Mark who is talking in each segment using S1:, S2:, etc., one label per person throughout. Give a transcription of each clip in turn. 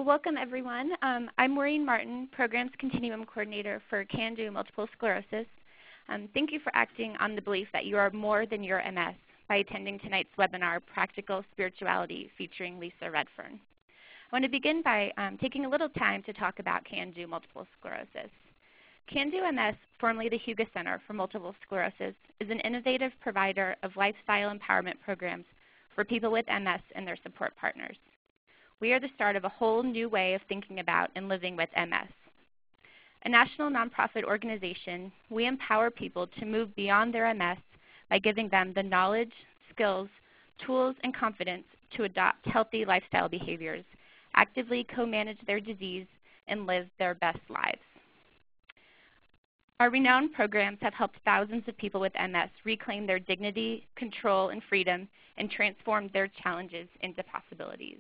S1: Well, welcome everyone. I'm Maureen Martin, Programs Continuum Coordinator for CAN-DO Multiple Sclerosis. Thank you for acting on the belief that you are more than your MS by attending tonight's webinar, Practical Spirituality, featuring Lisa Redfearn. I want to begin by taking a little time to talk about CAN-DO Multiple Sclerosis. CAN-DO MS, formerly the Hugo Center for Multiple Sclerosis, is an innovative provider of lifestyle empowerment programs for people with MS and their support partners. We are the start of a whole new way of thinking about and living with MS. A national nonprofit organization, we empower people to move beyond their MS by giving them the knowledge, skills, tools, and confidence to adopt healthy lifestyle behaviors, actively co-manage their disease, and live their best lives. Our renowned programs have helped thousands of people with MS reclaim their dignity, control, and freedom, and transform their challenges into possibilities.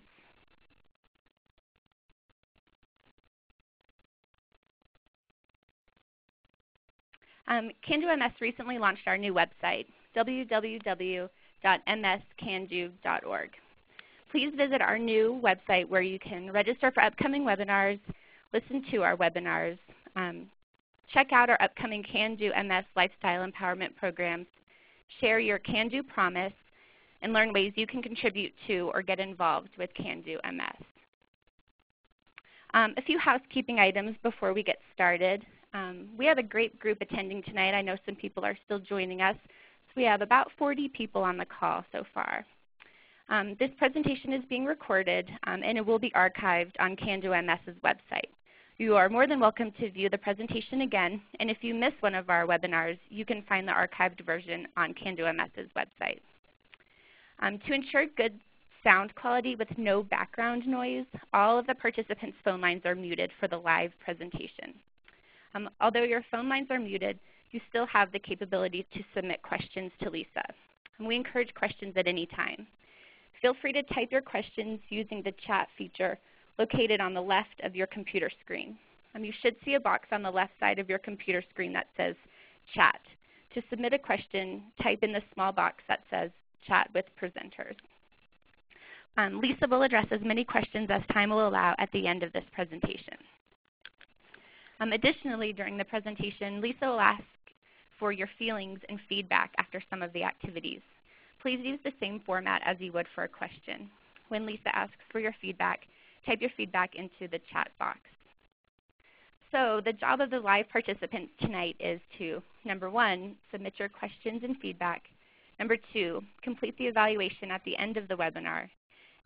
S1: CAN-DO MS recently launched our new website, www.mscando.org. Please visit our new website where you can register for upcoming webinars, listen to our webinars, check out our upcoming CAN-DO MS lifestyle empowerment programs, share your CAN-DO promise, and learn ways you can contribute to or get involved with CAN-DO MS. A few housekeeping items before we get started. We have a great group attending tonight. I know some people are still joining us. So we have about 40 people on the call so far. This presentation is being recorded and it will be archived on CAN-DO MS's website. You are more than welcome to view the presentation again, and if you miss one of our webinars, you can find the archived version on CAN-DO MS's website. To ensure good sound quality with no background noise, all of the participants' phone lines are muted for the live presentation. Although your phone lines are muted, you still have the capability to submit questions to Lisa. And we encourage questions at any time. Feel free to type your questions using the chat feature located on the left of your computer screen. You should see a box on the left side of your computer screen that says Chat. To submit a question, type in the small box that says Chat with Presenters. Lisa will address as many questions as time will allow at the end of this presentation. Additionally, during the presentation, Lisa will ask for your feelings and feedback after some of the activities. Please use the same format as you would for a question. When Lisa asks for your feedback, type your feedback into the chat box. So the job of the live participants tonight is to, number one, submit your questions and feedback. Number two, complete the evaluation at the end of the webinar.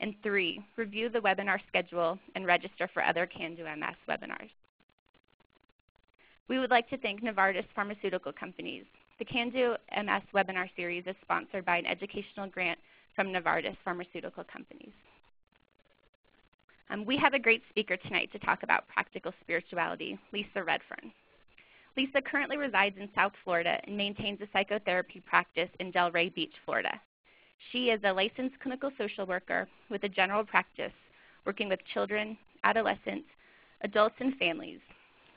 S1: And three, review the webinar schedule and register for other CAN-DO MS webinars. We would like to thank Novartis Pharmaceutical Companies. The CAN-DO MS webinar series is sponsored by an educational grant from Novartis Pharmaceutical Companies. We have a great speaker tonight to talk about practical spirituality, Lisa Redfearn. Lisa currently resides in South Florida and maintains a psychotherapy practice in Delray Beach, Florida. She is a licensed clinical social worker with a general practice working with children, adolescents, adults, and families.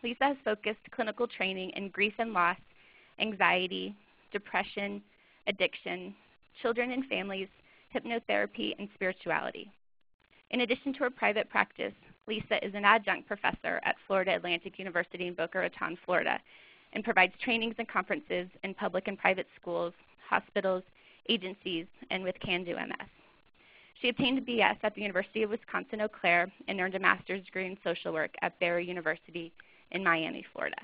S1: Lisa has focused clinical training in grief and loss, anxiety, depression, addiction, children and families, hypnotherapy, and spirituality. In addition to her private practice, Lisa is an adjunct professor at Florida Atlantic University in Boca Raton, Florida, and provides trainings and conferences in public and private schools, hospitals, agencies, and with CAN-DO MS. She obtained a BS at the University of Wisconsin-Eau Claire and earned a master's degree in social work at Barry University in Miami, Florida.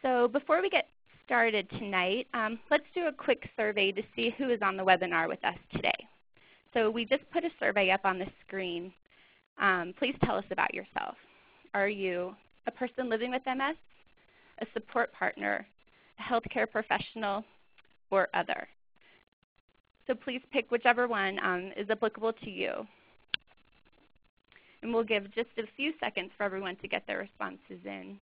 S1: So before we get started tonight, let's do a quick survey to see who is on the webinar with us today. So we just put a survey up on the screen. Please tell us about yourself. Are you a person living with MS, a support partner, a healthcare professional, or other? So please pick whichever one is applicable to you. And we'll give just a few seconds for everyone to get their responses in.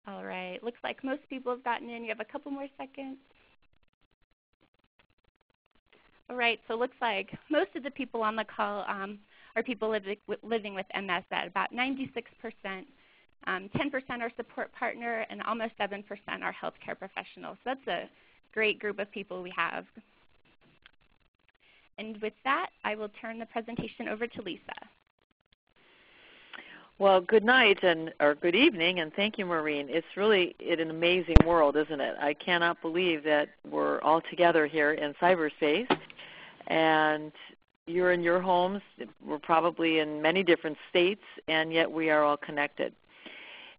S1: All right, looks like most people have gotten in. You have a couple more seconds. All right, so it looks like most of the people on the call are people living with MS at about 96%. 10% are support partner, and almost 7% are healthcare professionals. So that's a great group of people we have. And with that, I will turn the presentation over to Lisa.
S2: Well, good night or good evening, and thank you, Maureen. It's really an amazing world, isn't it? I cannot believe that we're all together here in cyberspace, and you're in your homes. We're probably in many different states, and yet we are all connected.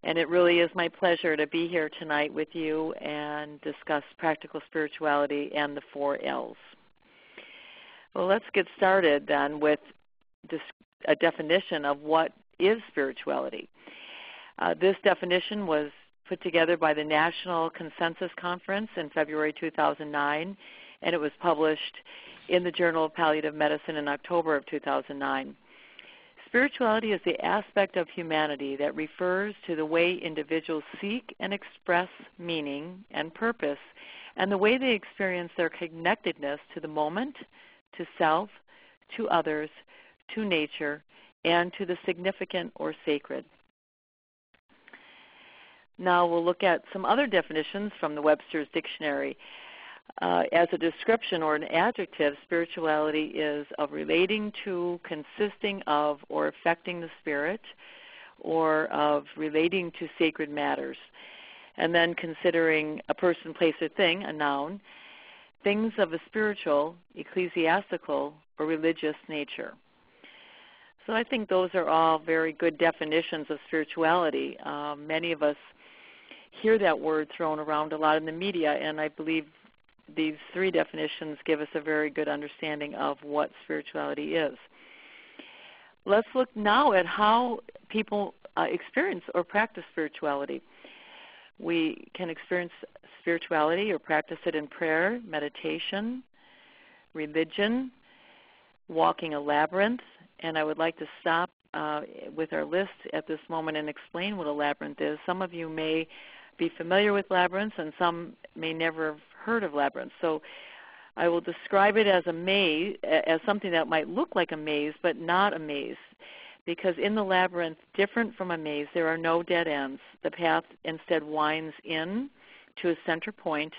S2: And it really is my pleasure to be here tonight with you and discuss practical spirituality and the 4 L's. Well, let's get started then with a definition of what is spirituality. This definition was put together by the National Consensus Conference in February 2009, and it was published in the Journal of Palliative Medicine in October of 2009. Spirituality is the aspect of humanity that refers to the way individuals seek and express meaning and purpose, and the way they experience their connectedness to the moment, to self, to others, to nature, and to the significant or sacred. Now we'll look at some other definitions from the Webster's Dictionary. As a description or an adjective, spirituality is of relating to, consisting of, or affecting the spirit, or of relating to sacred matters. And then considering a person, place, or thing, a noun, things of a spiritual, ecclesiastical, or religious nature. So I think those are all very good definitions of spirituality. Many of us hear that word thrown around a lot in the media, and I believe these 3 definitions give us a very good understanding of what spirituality is. Let's look now at how people experience or practice spirituality. We can experience spirituality or practice it in prayer, meditation, religion, walking a labyrinth, and I would like to stop with our list at this moment and explain what a labyrinth is. Some of you may be familiar with labyrinths, and some may never have heard of labyrinths. So I will describe it as a maze, as something that might look like a maze, but not a maze. Because in the labyrinth, different from a maze, there are no dead ends. The path instead winds in to a center point,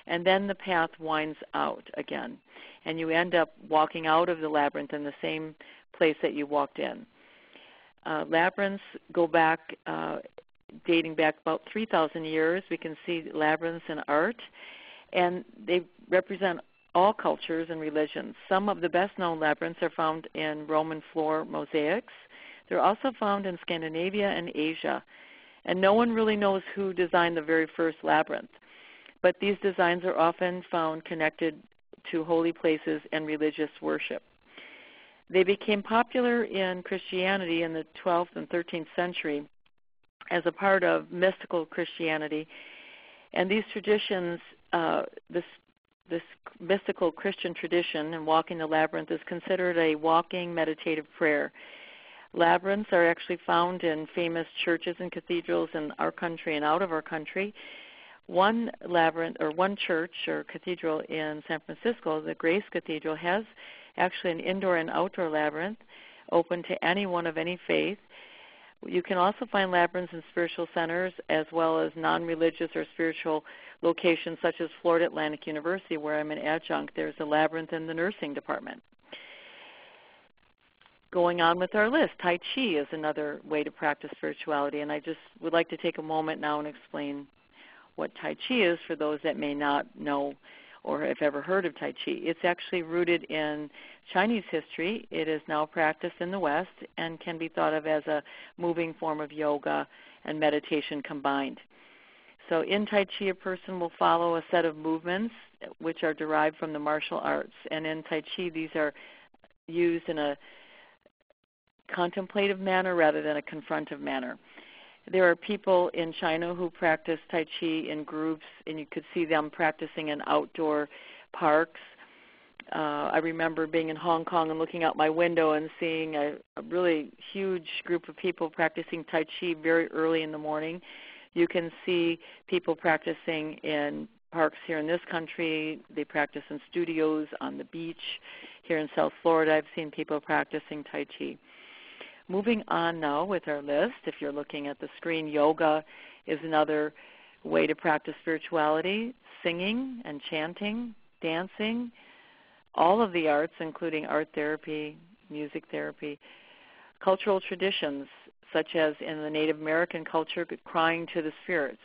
S2: and then the path winds out again. And you end up walking out of the labyrinth in the same place that you walked in. Labyrinths go back, dating back about 3,000 years. We can see labyrinths in art, and they represent all cultures and religions. Some of the best-known labyrinths are found in Roman floor mosaics. They're also found in Scandinavia and Asia. And no one really knows who designed the very first labyrinth. But these designs are often found connected to holy places and religious worship. They became popular in Christianity in the 12th and 13th century as a part of mystical Christianity. And these traditions, this mystical Christian tradition and walking the labyrinth is considered a walking meditative prayer. Labyrinths are actually found in famous churches and cathedrals in our country and out of our country. One labyrinth, or one church or cathedral in San Francisco, the Grace Cathedral, has actually an indoor and outdoor labyrinth open to anyone of any faith. You can also find labyrinths in spiritual centers as well as non-religious or spiritual locations such as Florida Atlantic University, where I'm an adjunct. There's a labyrinth in the nursing department. Going on with our list, Tai Chi is another way to practice spirituality, and I just would like to take a moment now and explain what Tai Chi is for those that may not know or have ever heard of Tai Chi. It's actually rooted in Chinese history. It is now practiced in the West and can be thought of as a moving form of yoga and meditation combined. So in Tai Chi, a person will follow a set of movements which are derived from the martial arts. And in Tai Chi, these are used in a contemplative manner rather than a confrontive manner. There are people in China who practice Tai Chi in groups, and you could see them practicing in outdoor parks. I remember being in Hong Kong and looking out my window and seeing a really huge group of people practicing Tai Chi very early in the morning. You can see people practicing in parks here in this country. They practice in studios on the beach. Here in South Florida, I've seen people practicing Tai Chi. Moving on now with our list, if you're looking at the screen, yoga is another way to practice spirituality, singing and chanting, dancing, all of the arts, including art therapy, music therapy, cultural traditions, such as in the Native American culture, crying to the spirits.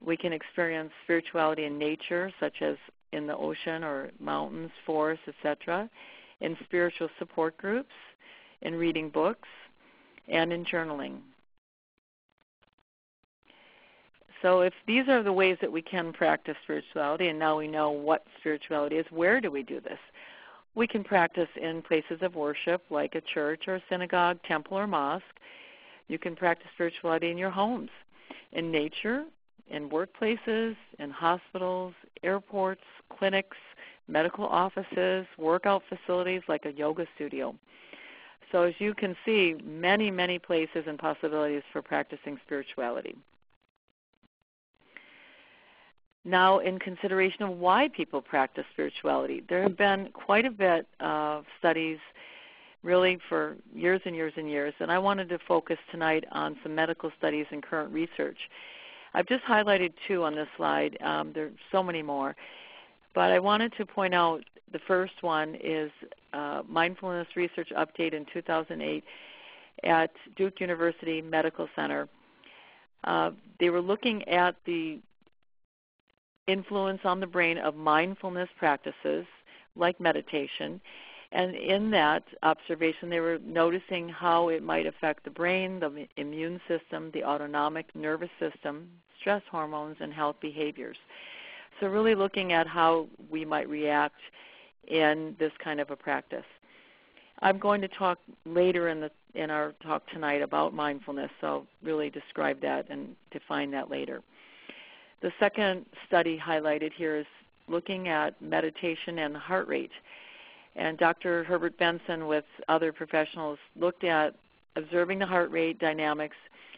S2: We can experience spirituality in nature, such as in the ocean or mountains, forests, etc., in spiritual support groups, in reading books, and in journaling. So if these are the ways that we can practice spirituality, and now we know what spirituality is, where do we do this? We can practice in places of worship like a church or a synagogue, temple or mosque. You can practice spirituality in your homes, in nature, in workplaces, in hospitals, airports, clinics, medical offices, workout facilities like a yoga studio. So as you can see, many, many places and possibilities for practicing spirituality. Now, in consideration of why people practice spirituality, there have been quite a bit of studies really for years and years and years, and I wanted to focus tonight on some medical studies and current research. I've just highlighted two on this slide. There are so many more, but I wanted to point out the first one is Mindfulness Research Update in 2008 at Duke University Medical Center. They were looking at the influence on the brain of mindfulness practices like meditation, and in that observation they were noticing how it might affect the brain, the immune system, the autonomic nervous system, stress hormones, and health behaviors. So really looking at how we might react in this kind of a practice. I'm going to talk later in our talk tonight about mindfulness, so I'll really describe that and define that later. The second study highlighted here is looking at meditation and heart rate. And Dr. Herbert Benson with other professionals looked at observing the heart rate dynamics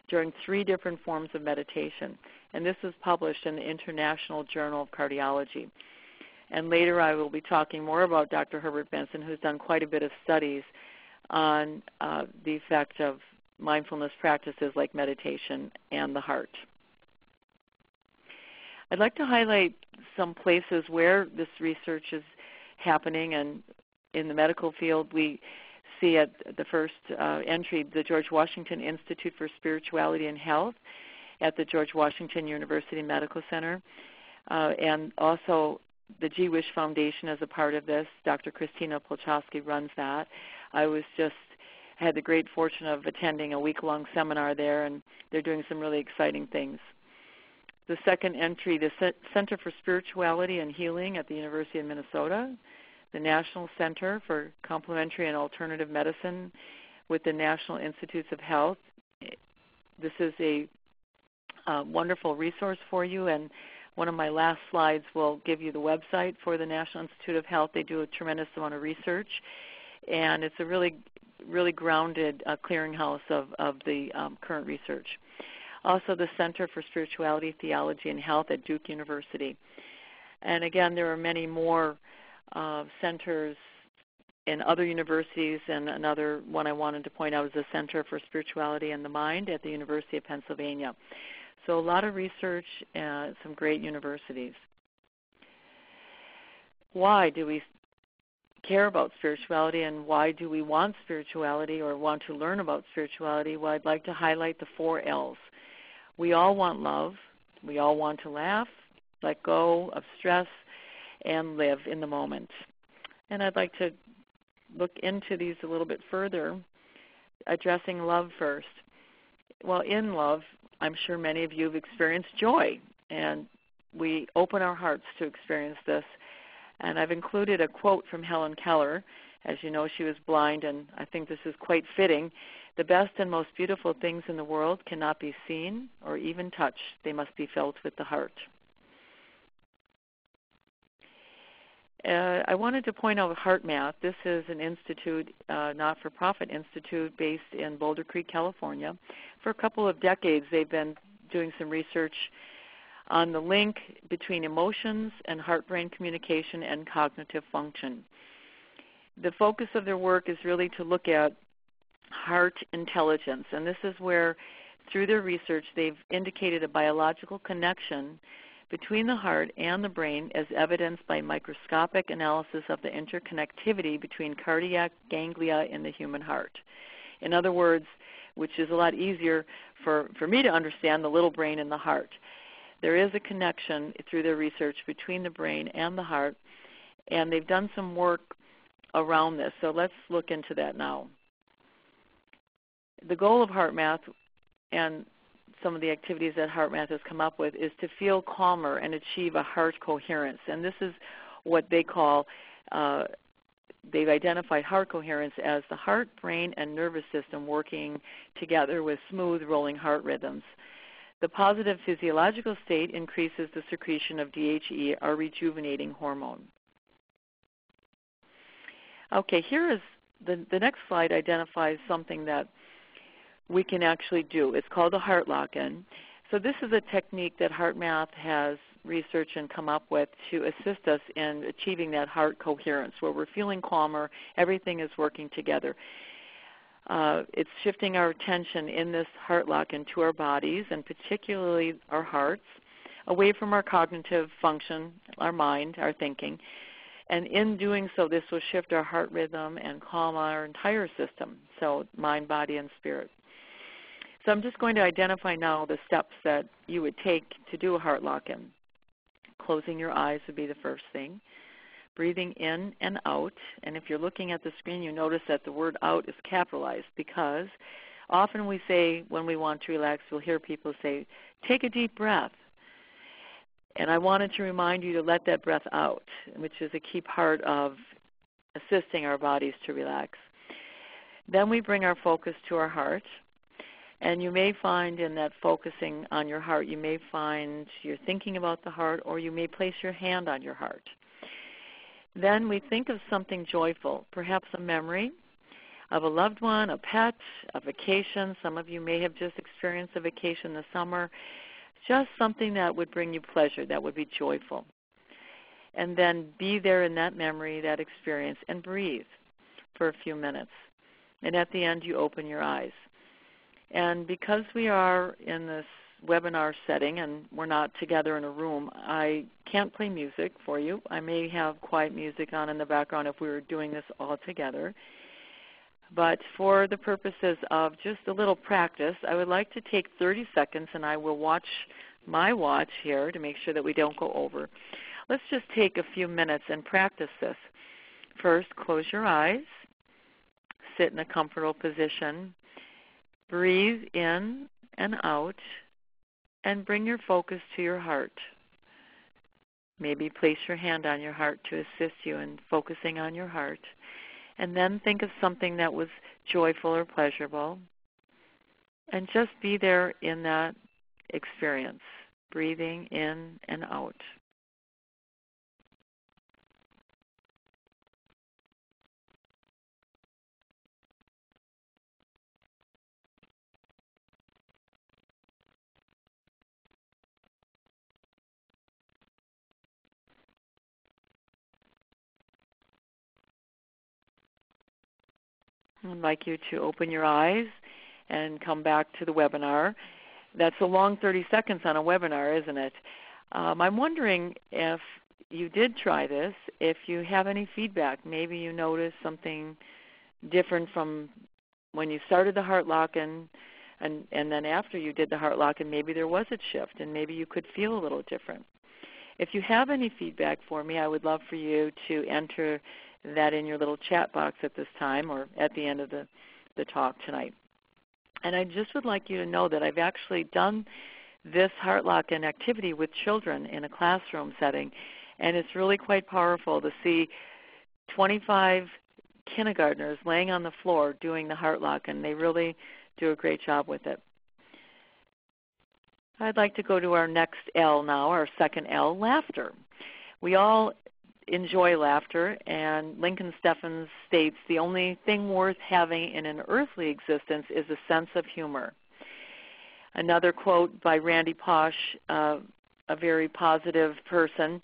S2: during 3 different forms of meditation. And this was published in the International Journal of Cardiology. And later I will be talking more about Dr. Herbert Benson, who's done quite a bit of studies on the effect of mindfulness practices like meditation and the heart. I'd like to highlight some places where this research is happening, and in the medical field we see at the first entry the George Washington Institute for Spirituality and Health at the George Washington University Medical Center, and also the G-Wish Foundation is a part of this. Dr. Christina Polchowski runs that. I had the great fortune of attending a week-long seminar there, and they're doing some really exciting things. The second entry, the Center for Spirituality and Healing at the University of Minnesota, the National Center for Complementary and Alternative Medicine with the National Institutes of Health. This is a wonderful resource for you, and one of my last slides will give you the website for the National Institute of Health. They do a tremendous amount of research, and it's a really, really grounded clearinghouse of the current research. Also the Center for Spirituality, Theology, and Health at Duke University. And again, there are many more centers in other universities, and another one I wanted to point out is the Center for Spirituality and the Mind at the University of Pennsylvania. So a lot of research at some great universities. Why do we care about spirituality, and why do we want spirituality or want to learn about spirituality? Well, I'd like to highlight the 4 L's. We all want love. We all want to laugh, let go of stress, and live in the moment. And I'd like to look into these a little bit further, addressing love first. Well, in love, I'm sure many of you have experienced joy, and we open our hearts to experience this. And I've included a quote from Helen Keller. As you know, she was blind, and I think this is quite fitting. The best and most beautiful things in the world cannot be seen or even touched. They must be felt with the heart. I wanted to point out HeartMath. This is an institute, not-for-profit institute based in Boulder Creek, California. For a couple of decades, they've been doing some research on the link between emotions and heart-brain communication and cognitive function. The focus of their work is really to look at heart intelligence. And this is where, through their research, they've indicated a biological connection between the heart and the brain as evidenced by microscopic analysis of the interconnectivity between cardiac ganglia in the human heart. In other words, which is a lot easier for me to understand, the little brain and the heart. There is a connection through their research between the brain and the heart, and they've done some work around this. So let's look into that now. The goal of HeartMath and some of the activities that HeartMath has come up with is to feel calmer and achieve a heart coherence. And this is what they call, they've identified heart coherence as the heart, brain, and nervous system working together with smooth rolling heart rhythms. The positive physiological state increases the secretion of DHE, our rejuvenating hormone. Okay, here is the next slide identifies something that we can actually do. It's called a heart lock-in. So this is a technique that HeartMath has researched and come up with to assist us in achieving that heart coherence, where we're feeling calmer, everything is working together. It's shifting our attention in this heart lock-in to our bodies, and particularly our hearts, away from our cognitive function, our mind, our thinking. And in doing so, this will shift our heart rhythm and calm our entire system, so mind, body, and spirit. So I'm just going to identify now the steps that you would take to do a heart lock-in. Closing your eyes would be the first thing. Breathing in and out. And if you're looking at the screen, you notice that the word out is capitalized, because often we say when we want to relax, we'll hear people say, take a deep breath. And I wanted to remind you to let that breath out, which is a key part of assisting our bodies to relax. Then we bring our focus to our heart. And you may find in that focusing on your heart, you may find you're thinking about the heart, or you may place your hand on your heart. Then we think of something joyful, perhaps a memory of a loved one, a pet, a vacation. Some of you may have just experienced a vacation this summer. Just something that would bring you pleasure, that would be joyful. And then be there in that memory, that experience, and breathe for a few minutes. And at the end, you open your eyes. And because we are in this webinar setting and we're not together in a room, I can't play music for you. I may have quiet music on in the background if we were doing this all together. But for the purposes of just a little practice, I would like to take 30 seconds, and I will watch my watch here to make sure that we don't go over. Let's just take a few minutes and practice this. First, close your eyes. Sit in a comfortable position. Breathe in and out, and bring your focus to your heart. Maybe place your hand on your heart to assist you in focusing on your heart. And then think of something that was joyful or pleasurable, and just be there in that experience, breathing in and out. I'd like you to open your eyes and come back to the webinar. That's a long 30 seconds on a webinar, isn't it? I'm wondering if you did try this, if you have any feedback. Maybe you noticed something different from when you started the heart lock-in, and then after you did the heart lock-in, maybe there was a shift, and maybe you could feel a little different. If you have any feedback for me, I would love for you to enter that in your little chat box at this time or at the end of the talk tonight. And I just would like you to know that I've actually done this heart lock-in activity with children in a classroom setting, and it's really quite powerful to see 25 kindergartners laying on the floor doing the heart lock-in. They really do a great job with it. I'd like to go to our next L now, our second L, laughter. We all enjoy laughter, and Lincoln Steffens states, the only thing worth having in an earthly existence is a sense of humor. Another quote by Randy Pausch, a very positive person,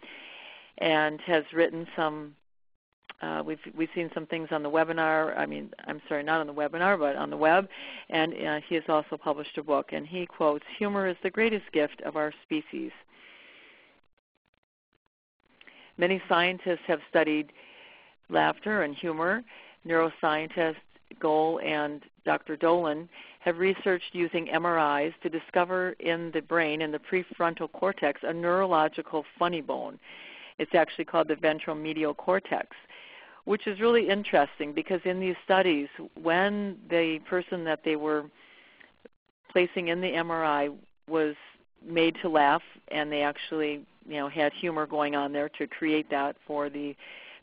S2: and has written some We've seen some things on the webinar. I'm sorry, not on the webinar, but on the web. And he has also published a book. And he quotes, "Humor is the greatest gift of our species." Many scientists have studied laughter and humor. Neuroscientists Goel and Dr. Dolan have researched using MRIs to discover in the brain, in the prefrontal cortex, a neurological funny bone. It's actually called the ventromedial cortex, which is really interesting because in these studies, when the person that they were placing in the MRI was made to laugh, and they actually had humor going on there to create that for the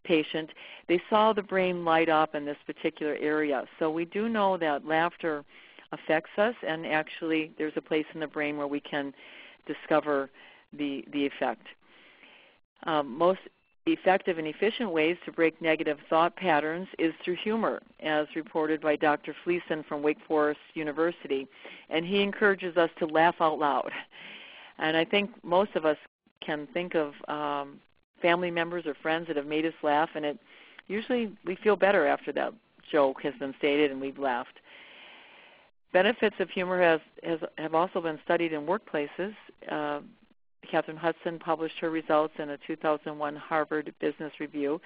S2: patient, they saw the brain light up in this particular area. So we do know that laughter affects us, and actually there's a place in the brain where we can discover the effect. Most effective and efficient ways to break negative thought patterns is through humor, as reported by Dr. Fleeson from Wake Forest University. And he encourages us to laugh out loud. And I think most of us can think of family members or friends that have made us laugh, and usually we feel better after that joke has been stated and we've laughed. Benefits of humor have also been studied in workplaces. Catherine Hudson published her results in a 2001 Harvard Business Review.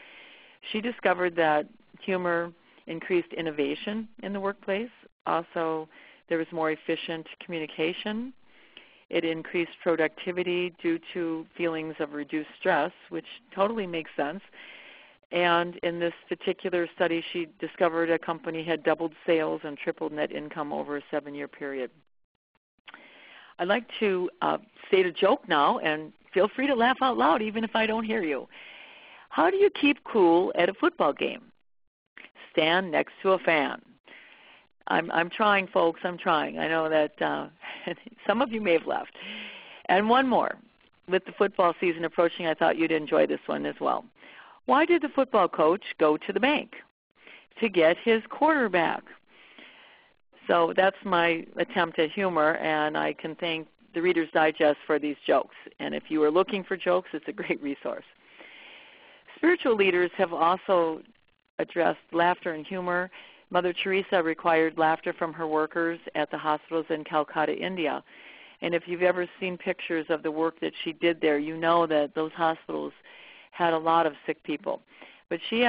S2: She discovered that humor increased innovation in the workplace. Also, there was more efficient communication. It increased productivity due to feelings of reduced stress, which totally makes sense. And in this particular study, she discovered a company had doubled sales and tripled net income over a 7-year period. I'd like to state a joke now, and feel free to laugh out loud even if I don't hear you. How do you keep cool at a football game? Stand next to a fan. I'm trying, folks. I'm trying. I know that some of you may have left. And one more. With the football season approaching, I thought you'd enjoy this one as well. Why did the football coach go to the bank? To get his quarterback. So that's my attempt at humor, and I can thank the Reader's Digest for these jokes. And if you are looking for jokes, it's a great resource. Spiritual leaders have also addressed laughter and humor. Mother Teresa required laughter from her workers at the hospitals in Calcutta, India. And if you've ever seen pictures of the work that she did there, you know that those hospitals had a lot of sick people. But she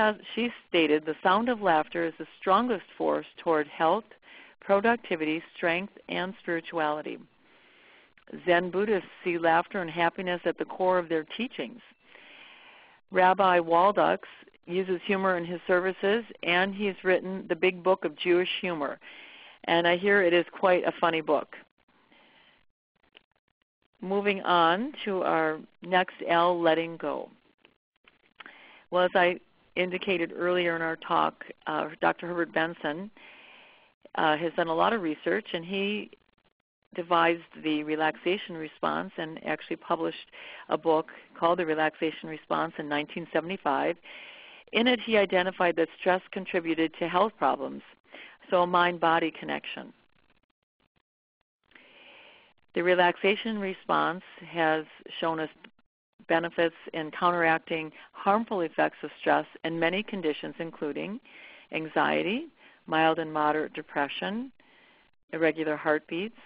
S2: stated the sound of laughter is the strongest force toward health, productivity, strength, and spirituality. Zen Buddhists see laughter and happiness at the core of their teachings. Rabbi Walduks uses humor in his services, and he's written the Big Book of Jewish Humor. And I hear it is quite a funny book. Moving on to our next L, letting go. Well, as I indicated earlier in our talk, Dr. Herbert Benson has done a lot of research, and he devised the relaxation response and actually published a book called The Relaxation Response in 1975. In it, he identified that stress contributed to health problems, so a mind-body connection. The relaxation response has shown us benefits in counteracting harmful effects of stress in many conditions, including anxiety, mild and moderate depression, irregular heartbeats,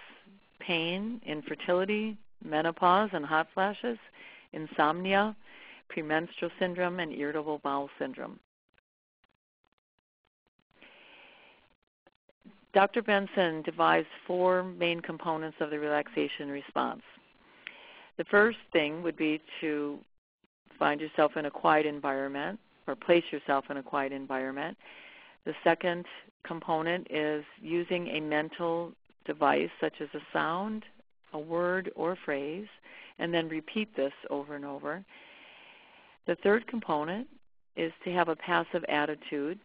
S2: pain, infertility, menopause and hot flashes, insomnia, premenstrual syndrome, and irritable bowel syndrome. Dr. Benson devised 4 main components of the relaxation response. The first thing would be to find yourself in a quiet environment or place yourself in a quiet environment. The second component is using a mental device such as a sound, a word, or phrase, and then repeat this over and over. The third component is to have a passive attitude,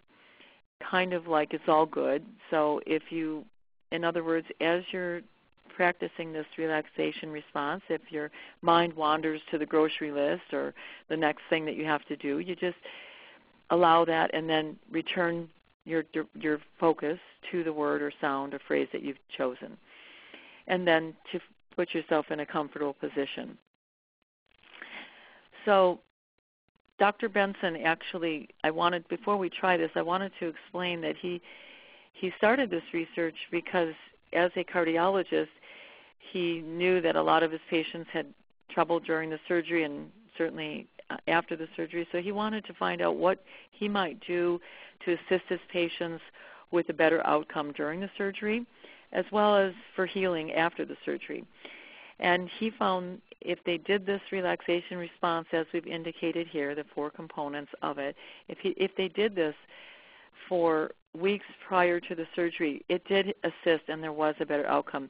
S2: kind of like it's all good. So if you, in other words, as you're practicing this relaxation response, if your mind wanders to the grocery list or the next thing that you have to do, you just allow that and then return your focus to the word or sound or phrase that you've chosen. And then to put yourself in a comfortable position. So Dr. Benson actually, before we try this, I wanted to explain that he started this research because as a cardiologist, he knew that a lot of his patients had trouble during the surgery and certainly after the surgery, so he wanted to find out what he might do to assist his patients with a better outcome during the surgery, as well as for healing after the surgery. And he found if they did this relaxation response, as we've indicated here, the 4 components of it, if they did this for weeks prior to the surgery, it did assist and there was a better outcome.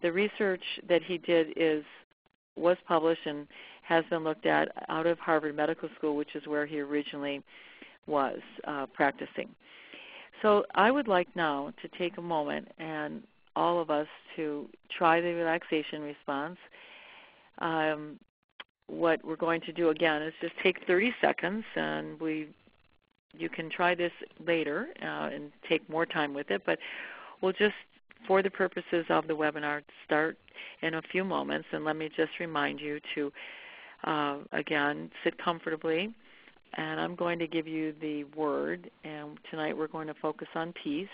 S2: The research that he did was published and has been looked at out of Harvard Medical School, which is where he originally was practicing. So I would like now to take a moment and all of us to try the relaxation response. What we're going to do again is just take 30 seconds, and you can try this later and take more time with it, but we'll just, for the purposes of the webinar, start in a few moments. And let me just remind you to, again, sit comfortably. And I'm going to give you the word, and tonight we're going to focus on peace.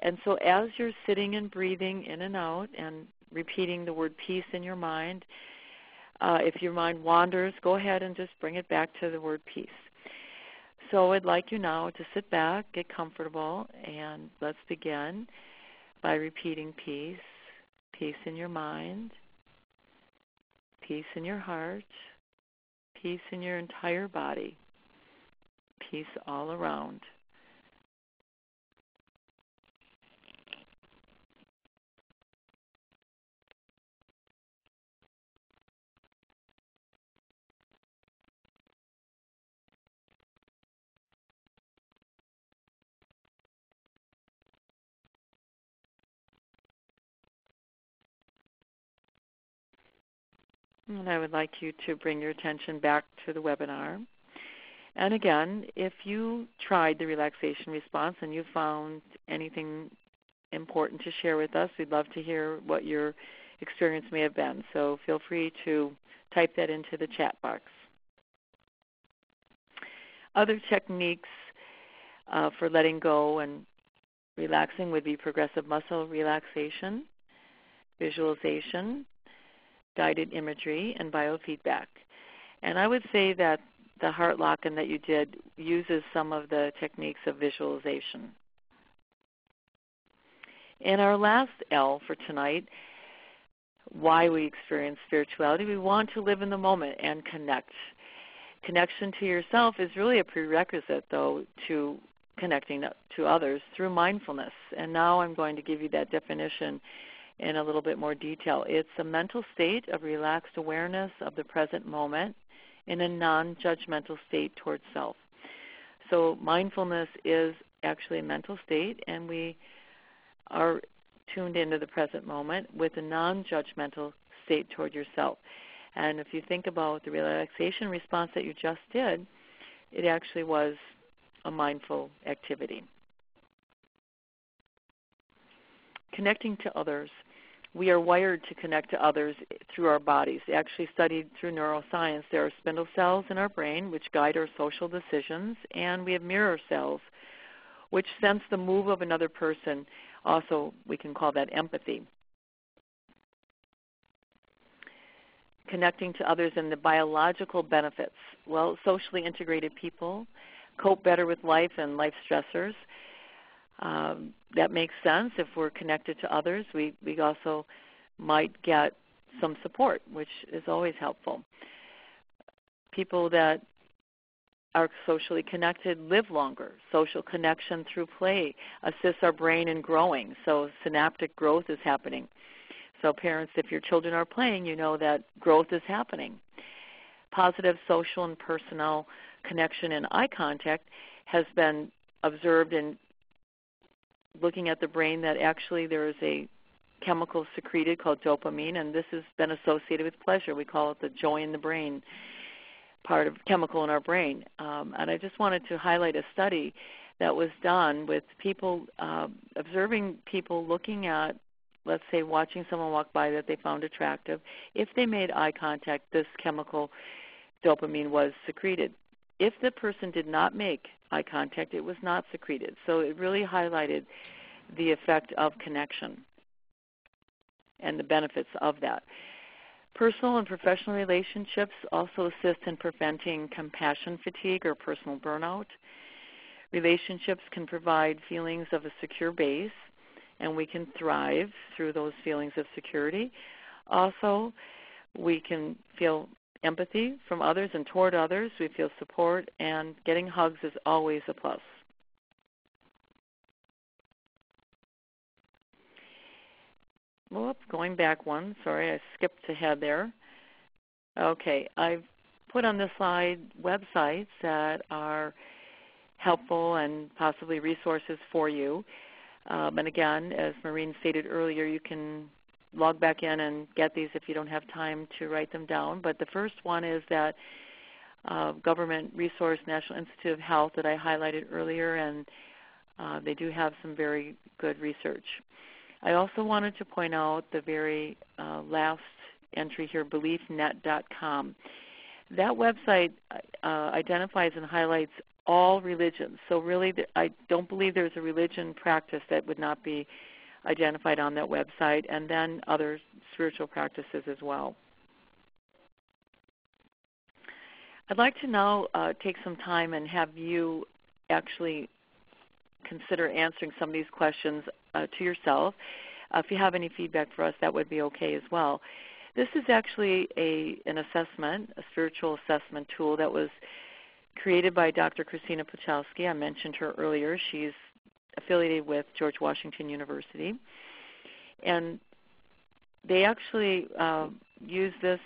S2: And so as you're sitting and breathing in and out and repeating the word peace in your mind, if your mind wanders, go ahead and just bring it back to the word peace. So I'd like you now to sit back, get comfortable, and let's begin by repeating peace, peace in your mind, peace in your heart, peace in your entire body, peace all around. And I would like you to bring your attention back to the webinar. And again, if you tried the relaxation response and you found anything important to share with us, we'd love to hear what your experience may have been. So feel free to type that into the chat box. Other techniques for letting go and relaxing would be progressive muscle relaxation, visualization, guided imagery, and biofeedback. And I would say that the heart lock-in that you did uses some of the techniques of visualization. In our last L for tonight, why we experience spirituality, we want to live in the moment and connect. Connection to yourself is really a prerequisite, though, to connecting to others through mindfulness. And now I'm going to give you that definition in a little bit more detail. It's a mental state of relaxed awareness of the present moment in a non-judgmental state towards self. So mindfulness is actually a mental state, and we are tuned into the present moment with a non-judgmental state toward yourself. And if you think about the relaxation response that you just did, it actually was a mindful activity. Connecting to others. We are wired to connect to others through our bodies. Actually studied through neuroscience, there are spindle cells in our brain which guide our social decisions, and we have mirror cells which sense the move of another person. Also, we can call that empathy. Connecting to others and the biological benefits. Well, socially integrated people cope better with life and life stressors. That makes sense. If we're connected to others, we also might get some support, which is always helpful. People that are socially connected live longer. Social connection through play assists our brain in growing, so synaptic growth is happening. So parents, if your children are playing, you know that growth is happening. Positive social and personal connection and eye contact has been observed in looking at the brain that actually there is a chemical secreted called dopamine, and this has been associated with pleasure. We call it the joy in the brain part of chemical in our brain. And I just wanted to highlight a study that was done with people, observing people looking at, let's say, watching someone walk by that they found attractive. If they made eye contact, this chemical dopamine was secreted. If the person did not make eye contact, it was not secreted. So it really highlighted the effect of connection and the benefits of that. Personal and professional relationships also assist in preventing compassion fatigue or personal burnout. Relationships can provide feelings of a secure base, and we can thrive through those feelings of security. Also, we can feel empathy from others and toward others. We feel support, and getting hugs is always a plus. Whoops, going back one. Sorry, I skipped ahead there. Okay, I've put on this slide websites that are helpful and possibly resources for you. And again, as Maureen stated earlier, you can log back in and get these if you don't have time to write them down. But the first one is that government resource, National Institute of Health, that I highlighted earlier, and they do have some very good research. I also wanted to point out the very last entry here, beliefnet.com. That website identifies and highlights all religions. So really, I don't believe there's a religion practice that would not be identified on that website, and then other spiritual practices as well. I'd like to now take some time and have you actually consider answering some of these questions to yourself. If you have any feedback for us, that would be okay as well. This is actually an assessment, a spiritual assessment tool that was created by Dr. Christina Puchalski. I mentioned her earlier. She's affiliated with George Washington University. And they actually use this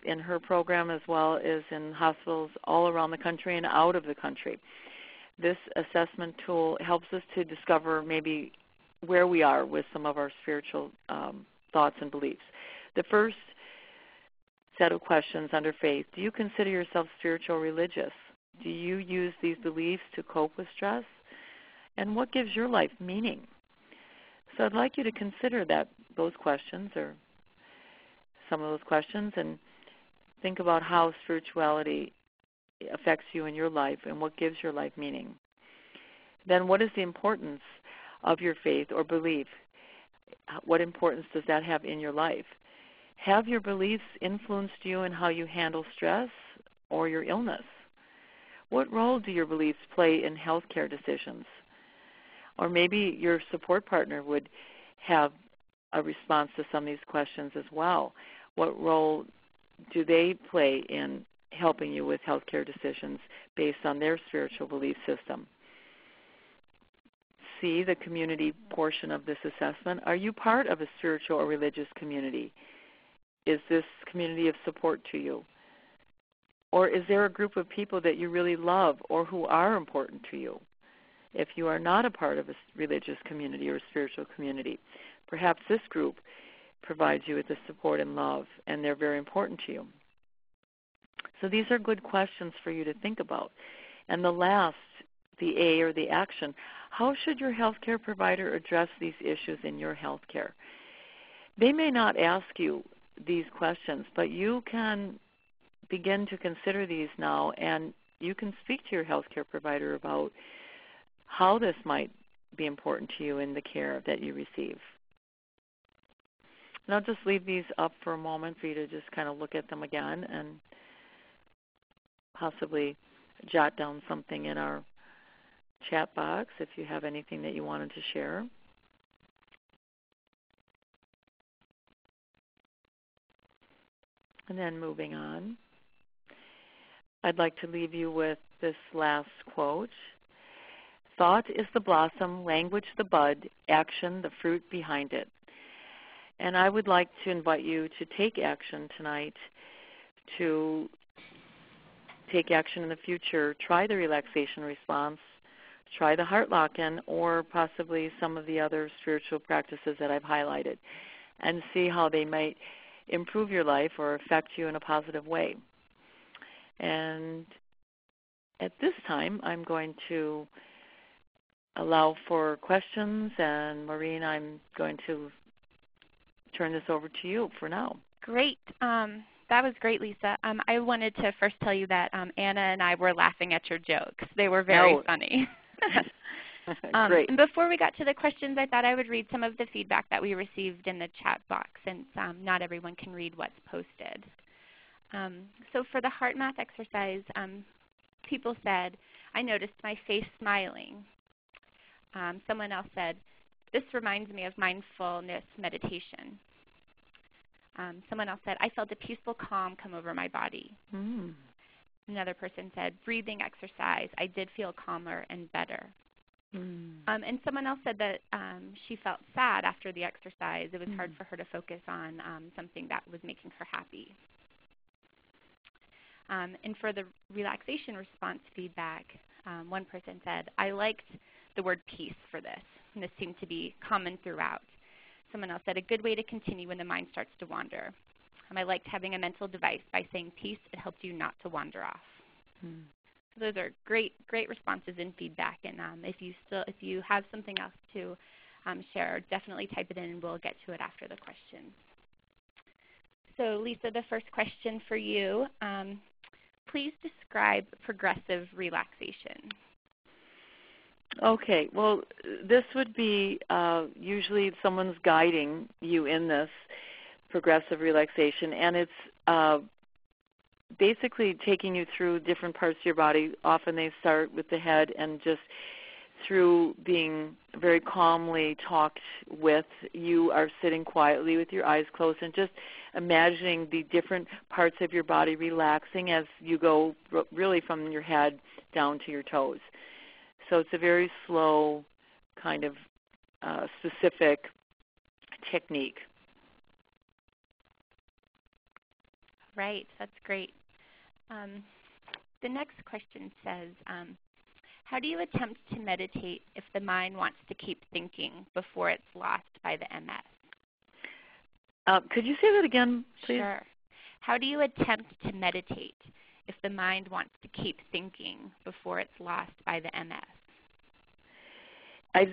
S2: in her program as well as in hospitals all around the country and out of the country. This assessment tool helps us to discover maybe where we are with some of our spiritual thoughts and beliefs. The first set of questions under faith: do you consider yourself spiritual or religious? Do you use these beliefs to cope with stress? And what gives your life meaning? So I'd like you to consider those questions, or some of those questions, and think about how spirituality affects you in your life and what gives your life meaning. Then what is the importance of your faith or belief? What importance does that have in your life? Have your beliefs influenced you in how you handle stress or your illness? What role do your beliefs play in healthcare decisions? Or maybe your support partner would have a response to some of these questions as well. What role do they play in helping you with healthcare decisions based on their spiritual belief system? See the community portion of this assessment. Are you part of a spiritual or religious community? Is this community of support to you? Or is there a group of people that you really love or who are important to you? If you are not a part of a religious community or a spiritual community, perhaps this group provides you with the support and love, and they're very important to you. So these are good questions for you to think about. And the last, the A, or the action: how should your healthcare provider address these issues in your healthcare? They may not ask you these questions, but you can begin to consider these now, and you can speak to your healthcare provider about how this might be important to you in the care that you receive. And I'll just leave these up for a moment for you to just kind of look at them again and possibly jot down something in our chat box if you have anything that you wanted to share. And then moving on, I'd like to leave you with this last quote. Thought is the blossom, language the bud, action the fruit behind it. And I would like to invite you to take action tonight, to take action in the future. Try the relaxation response, try the heart lock-in, or possibly some of the other spiritual practices that I've highlighted, and see how they might improve your life or affect you in a positive way. And at this time, I'm going to allow for questions, and Maureen, I'm going to turn this over to you for now.
S1: Great. That was great, Lisa. I wanted to first tell you that Anna and I were laughing at your jokes. They were very funny.
S2: Great.
S1: And before we got to the questions, I thought I would read some of the feedback that we received in the chat box, since not everyone can read what's posted. So for the heart math exercise, people said, I noticed my face smiling. Someone else said, this reminds me of mindfulness meditation. Someone else said, I felt a peaceful calm come over my body. Another person said, breathing exercise, I did feel calmer and better. And someone else said that she felt sad after the exercise. It was hard for her to focus on something that was making her happy. And for the relaxation response feedback, one person said, I liked the word peace for this, and this seemed to be common throughout. Someone else said, a good way to continue when the mind starts to wander. I liked having a mental device. By saying peace, it helped you not to wander off. So those are great responses and feedback. And if you have something else to share, definitely type it in, and we'll get to it after the questions. So Lisa, the first question for you, please describe progressive relaxation.
S2: Okay, well, this would be usually someone's guiding you in this progressive relaxation, and it's basically taking you through different parts of your body. Often they start with the head, and just through being very calmly talked with, you are sitting quietly with your eyes closed and just imagining the different parts of your body relaxing as you go really from your head down to your toes. So it's a very slow kind of specific technique.
S1: Right, that's great. The next question says, how do you attempt to meditate if the mind wants to keep thinking before it's lost by the MS?
S2: Could you say that again, please?
S1: Sure. How do you attempt to meditate if the mind wants to keep thinking before it's lost by the MS?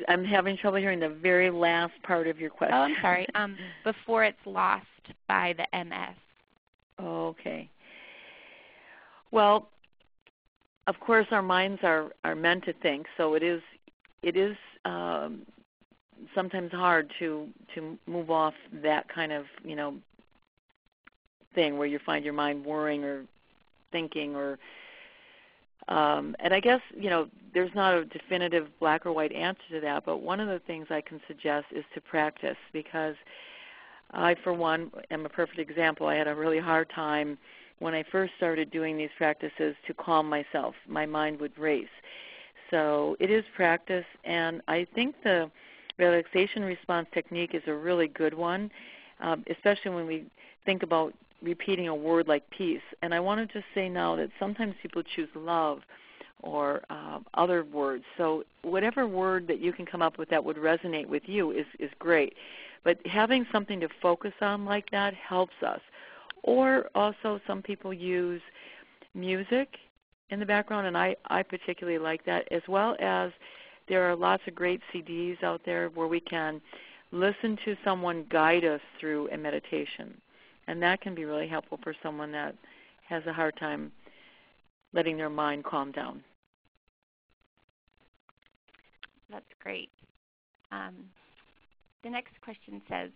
S2: I'm having trouble hearing the very last part of your question.
S1: Oh, I'm sorry. Before it's lost by the MS.
S2: Okay. Well, of course, our minds are meant to think, so it is sometimes hard to move off that kind of thing where you find your mind worrying or thinking or and I guess there's not a definitive black or white answer to that, but one of the things I can suggest is to practice, because I, for one, am a perfect example. I had a really hard time when I first started doing these practices to calm myself. My mind would race. So it is practice, and I think the relaxation response technique is a really good one, especially when we think about repeating a word like peace. And I want to just say now that sometimes people choose love or other words. So whatever word that you can come up with that would resonate with you is great. But having something to focus on like that helps us. Or also some people use music in the background, and I particularly like that, as well as there are lots of great CDs out there where we can listen to someone guide us through a meditation. And that can be really helpful for someone that has a hard time letting their mind calm down.
S1: That's great. The next question says,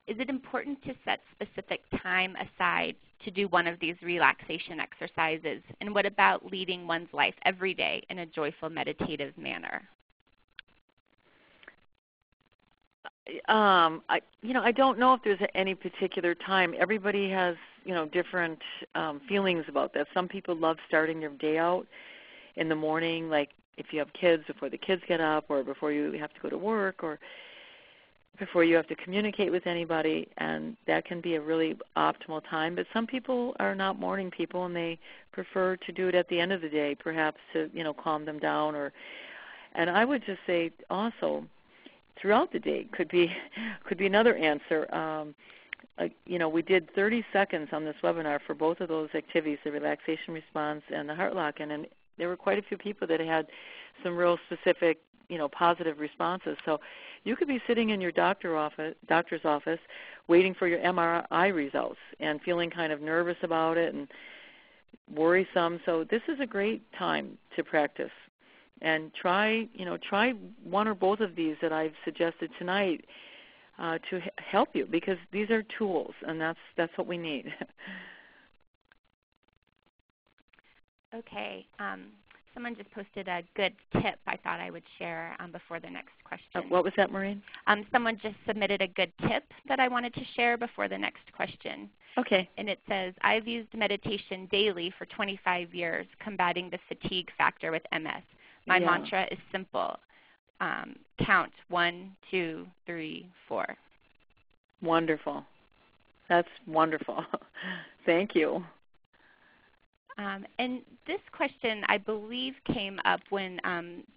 S1: is it important to set specific time aside to do one of these relaxation exercises? And what about leading one's life every day in a joyful, meditative manner?
S2: I don't know if there's any particular time. Everybody has, different feelings about that. Some people love starting their day out in the morning, like if you have kids, before the kids get up, or before you have to go to work, or before you have to communicate with anybody, and that can be a really optimal time. But some people are not morning people, and they prefer to do it at the end of the day, perhaps to, calm them down. And I would just say also, throughout the day could be another answer. We did 30 seconds on this webinar for both of those activities, the relaxation response and the heart lock, and there were quite a few people that had some real specific, positive responses. So you could be sitting in your doctor's office waiting for your MRI results and feeling kind of nervous about it and worrisome. So this is a great time to practice. And try one or both of these that I've suggested tonight to help you, because these are tools, and that's what we need.
S1: Okay. Someone just posted a good tip I thought I would share before the next question.
S2: What was that, Maureen?
S1: Someone just submitted a good tip that I wanted to share before the next question.
S2: Okay.
S1: And it says, I've used meditation daily for 25 years, combating the fatigue factor with MS. My mantra is simple. Count 1, 2, 3, 4.
S2: Wonderful. That's wonderful. Thank you.
S1: And this question, I believe, came up when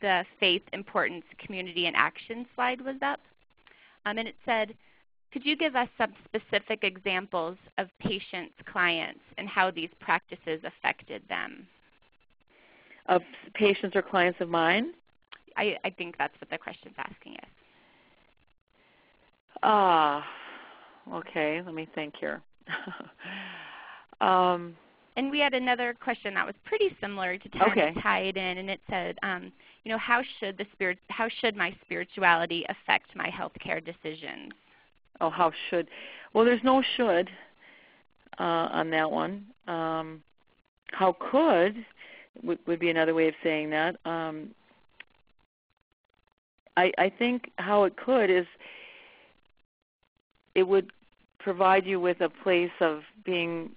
S1: the faith, importance, community, and action slide was up. And it said, could you give us some specific examples of patients, clients, and how these practices affected them?
S2: Of patients or clients of mine?
S1: I think that's what the question's asking us.
S2: Okay. Let me think here.
S1: And we had another question that was pretty similar to tie it in, and it said, how should my spirituality affect my healthcare decisions?
S2: Oh, how should? Well, there's no should on that one. How could would be another way of saying that. I think how it could is it would provide you with a place of being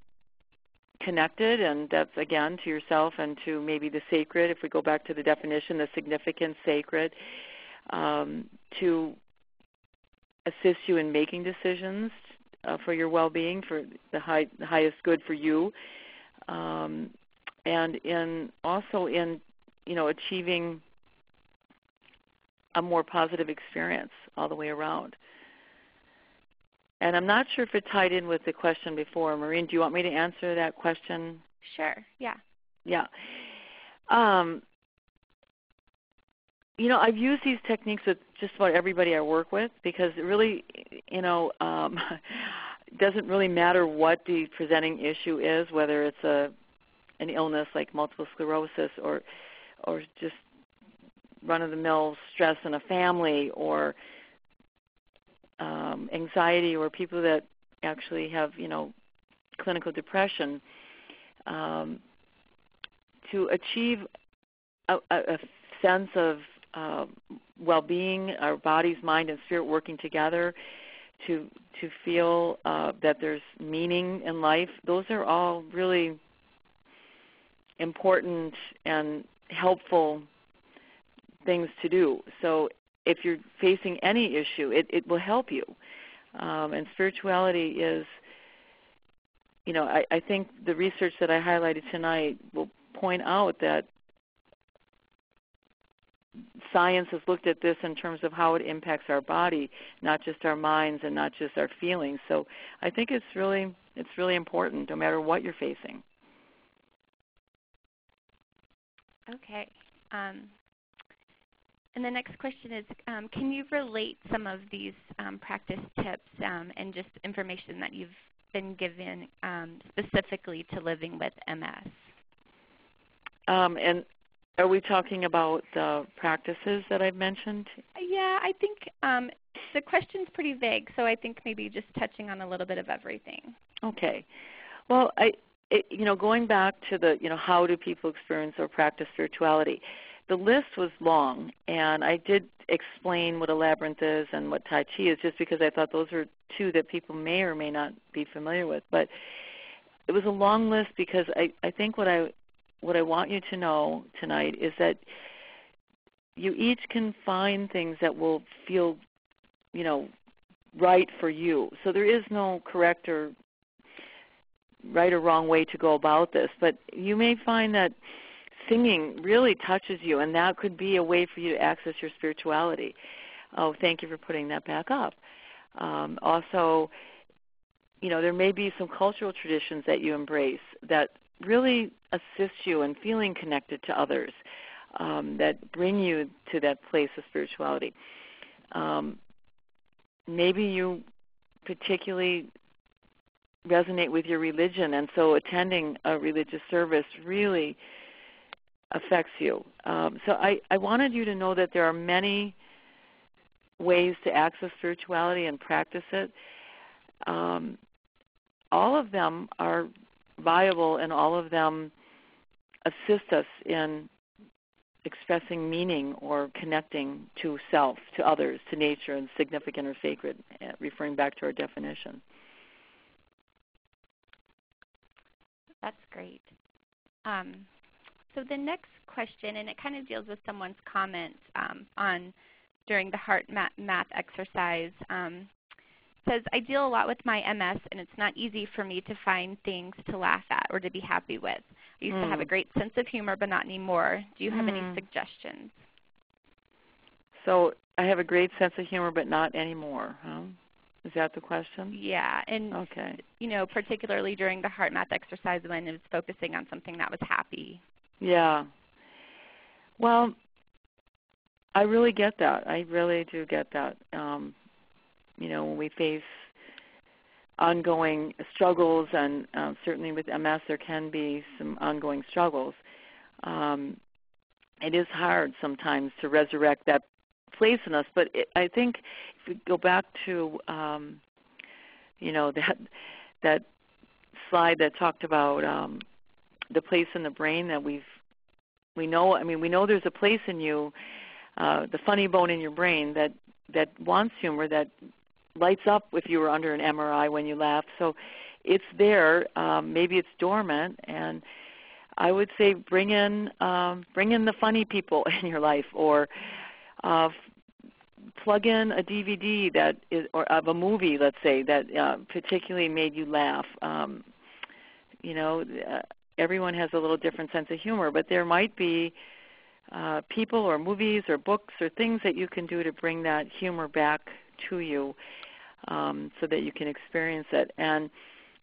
S2: connected, and that's, again, to yourself and to maybe the sacred, if we go back to the definition, the significant sacred, to assist you in making decisions for your well-being, for the highest good for you, and also in achieving a more positive experience all the way around. And I'm not sure if it tied in with the question before. Maureen, do you want me to answer that question?
S1: Sure, yeah.
S2: Yeah. I've used these techniques with just about everybody I work with, because it really, doesn't really matter what the presenting issue is, whether it's an illness like multiple sclerosis or just run-of-the-mill stress in a family, or anxiety, or people that actually have, clinical depression. To achieve a sense of well-being, our bodies, mind, and spirit working together, to feel that there's meaning in life, those are all really important and helpful things to do. So if you're facing any issue, it will help you. And spirituality is, I think the research that I highlighted tonight will point out that science has looked at this in terms of how it impacts our body, not just our minds and not just our feelings. So I think it's really important, no matter what you're facing.
S1: Okay. And the next question is, can you relate some of these practice tips and just information that you've been given specifically to living with MS?
S2: And are we talking about the practices that I've mentioned?
S1: Yeah, I think the question's pretty vague, so I think maybe just touching on a little bit of everything.
S2: Okay. Well, going back to the, how do people experience or practice spirituality, the list was long, and I did explain what a labyrinth is and what Tai Chi is, just because I thought those are two that people may or may not be familiar with. But it was a long list because I think what I want you to know tonight is that you each can find things that will feel, right for you. So there is no correct or right or wrong way to go about this. But you may find that singing really touches you, and that could be a way for you to access your spirituality. Oh, thank you for putting that back up. Also, there may be some cultural traditions that you embrace that really assist you in feeling connected to others, that bring you to that place of spirituality. Maybe you particularly resonate with your religion, and so attending a religious service really affects you. So I wanted you to know that there are many ways to access spirituality and practice it. All of them are viable, and all of them assist us in expressing meaning or connecting to self, to others, to nature, and significant or sacred, referring back to our definition.
S1: That's great. So the next question, and it kind of deals with someone's comment on during the heart math exercise, says, I deal a lot with my MS, and it's not easy for me to find things to laugh at or to be happy with. I used to have a great sense of humor, but not anymore. Do you have any suggestions?
S2: So I have a great sense of humor, but not anymore, huh? Is that the question?
S1: Yeah, and
S2: okay.
S1: Particularly during the heart math exercise when it was focusing on something that was happy.
S2: Yeah. Well, I really get that. I really do get that. When we face ongoing struggles, and certainly with MS there can be some ongoing struggles, it is hard sometimes to resurrect that place in us. But I think if we go back to, that slide that talked about the place in the brain that we know there's a place in you, the funny bone in your brain that wants humor, that lights up if you were under an MRI when you laugh. So it's there. Maybe it's dormant, and I would say bring in the funny people in your life, or plug in a DVD or of a movie, let's say, that particularly made you laugh. Everyone has a little different sense of humor, but there might be people or movies or books or things that you can do to bring that humor back to you, so that you can experience it. And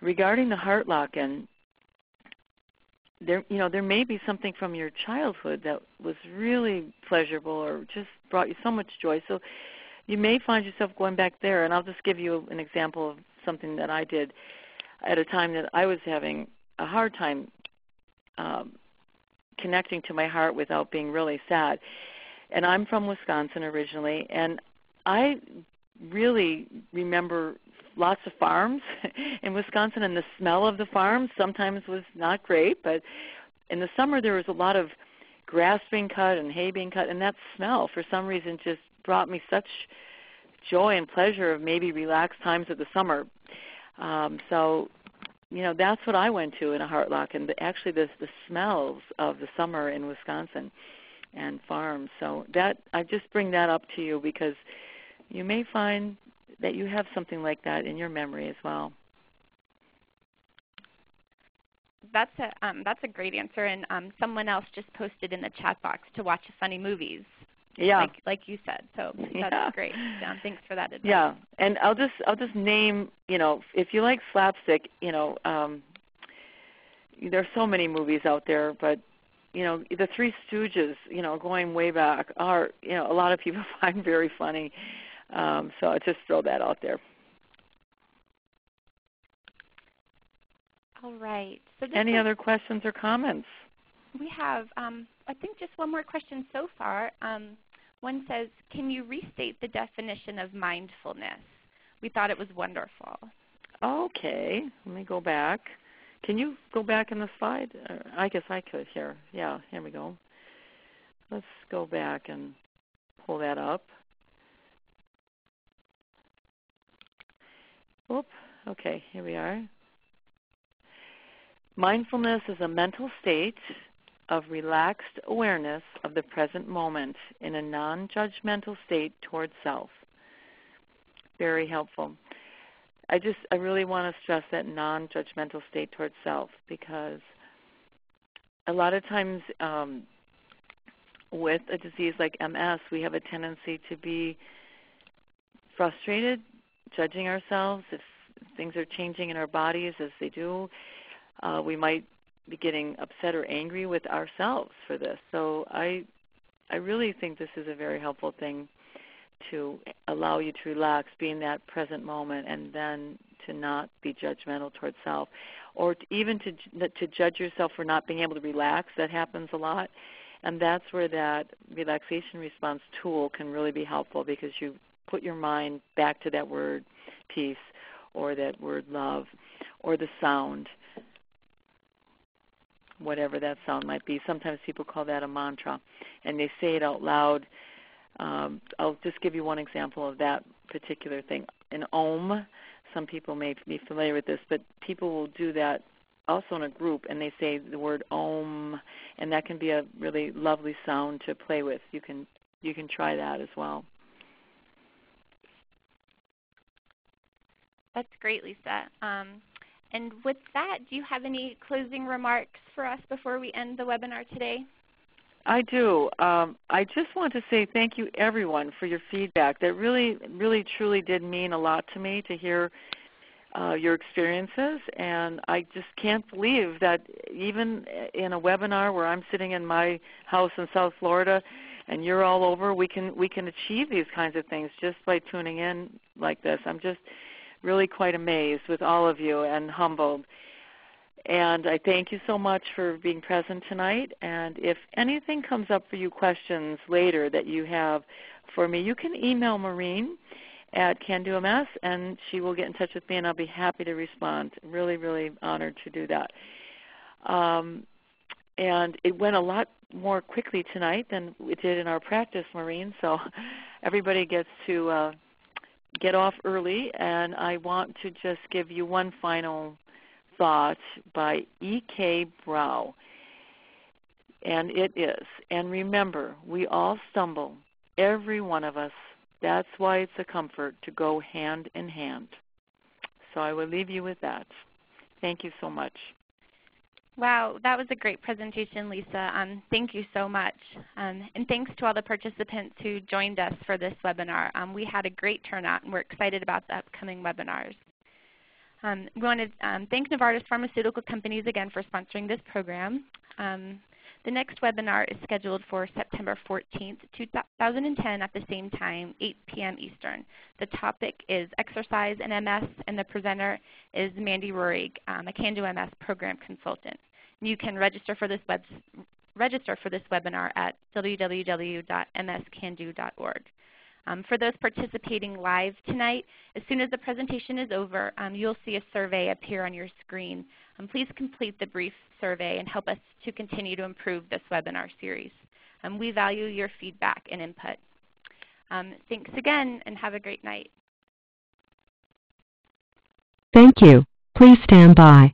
S2: regarding the heart lock-in, there may be something from your childhood that was really pleasurable or just brought you so much joy. So you may find yourself going back there. And I'll just give you an example of something that I did at a time that I was having a hard time connecting to my heart without being really sad. And I'm from Wisconsin originally, and I really remember lots of farms in Wisconsin, and the smell of the farms sometimes was not great, but in the summer there was a lot of grass being cut and hay being cut, and that smell for some reason just brought me such joy and pleasure of maybe relaxed times of the summer. That's what I went to in a heart lock, and actually the smells of the summer in Wisconsin and farms. So that I just bring that up to you because you may find that you have something like that in your memory as well.
S1: That's a great answer, and someone else just posted in the chat box to watch funny movies.
S2: Yeah,
S1: like you said. So that's great. Thanks for that advice.
S2: Yeah, and I'll just name, if you like slapstick, there's so many movies out there, but the Three Stooges, going way back, are a lot of people find very funny. So I just throw that out there.
S1: All right. So
S2: any other questions or comments?
S1: We have, I think, just one more question so far. One says, can you restate the definition of mindfulness? We thought it was wonderful.
S2: Okay. Let me go back. Can you go back in the slide? I guess I could here. Yeah, here we go. Let's go back and pull that up. Oop. Okay, here we are. Mindfulness is a mental state of relaxed awareness of the present moment in a non-judgmental state towards self. Very helpful. I really want to stress that non-judgmental state towards self, because a lot of times with a disease like MS, we have a tendency to be frustrated, judging ourselves if things are changing in our bodies as they do. We might be getting upset or angry with ourselves for this. So I really think this is a very helpful thing to allow you to relax, be in that present moment, and then to not be judgmental towards self, or even to judge yourself for not being able to relax. That happens a lot, and that's where that relaxation response tool can really be helpful, because you put your mind back to that word peace, or that word love, or the sound, whatever that sound might be. Sometimes people call that a mantra, and they say it out loud. I'll just give you one example of that particular thing. An Om, some people may be familiar with this, but people will do that also in a group, and they say the word Om, and that can be a really lovely sound to play with. You can try that as well.
S1: That's great, Lisa. And with that, do you have any closing remarks for us before we end the webinar today?
S2: I do. I just want to say thank you, everyone, for your feedback. That really, really, truly did mean a lot to me to hear your experiences. And I just can't believe that even in a webinar where I'm sitting in my house in South Florida and you're all over, we can achieve these kinds of things just by tuning in like this. I'm just really quite amazed with all of you and humbled. And I thank you so much for being present tonight. And if anything comes up for you, questions later that you have for me, you can email Maureen at CanDoMS, and she will get in touch with me, and I'll be happy to respond. Really, really honored to do that. And it went a lot more quickly tonight than it did in our practice, Maureen, so everybody gets to get off early. And I want to just give you one final thought by E.K. Brow, and it is, and remember, we all stumble, every one of us. That's why it's a comfort to go hand in hand. So I will leave you with that. Thank you so much.
S1: Wow, that was a great presentation, Lisa. Thank you so much. And thanks to all the participants who joined us for this webinar. We had a great turnout, and we're excited about the upcoming webinars. We want to thank Novartis Pharmaceutical Companies again for sponsoring this program. The next webinar is scheduled for September 14th, 2010 at the same time, 8 p.m. Eastern. The topic is Exercise in MS, and the presenter is Mandy Roerig, a CanDoMS program consultant. You can register for this webinar at www.mscando.org. For those participating live tonight, as soon as the presentation is over, you'll see a survey appear on your screen. Please complete the brief survey and help us to continue to improve this webinar series. We value your feedback and input. Thanks again, and have a great night.
S3: Thank you. Please stand by.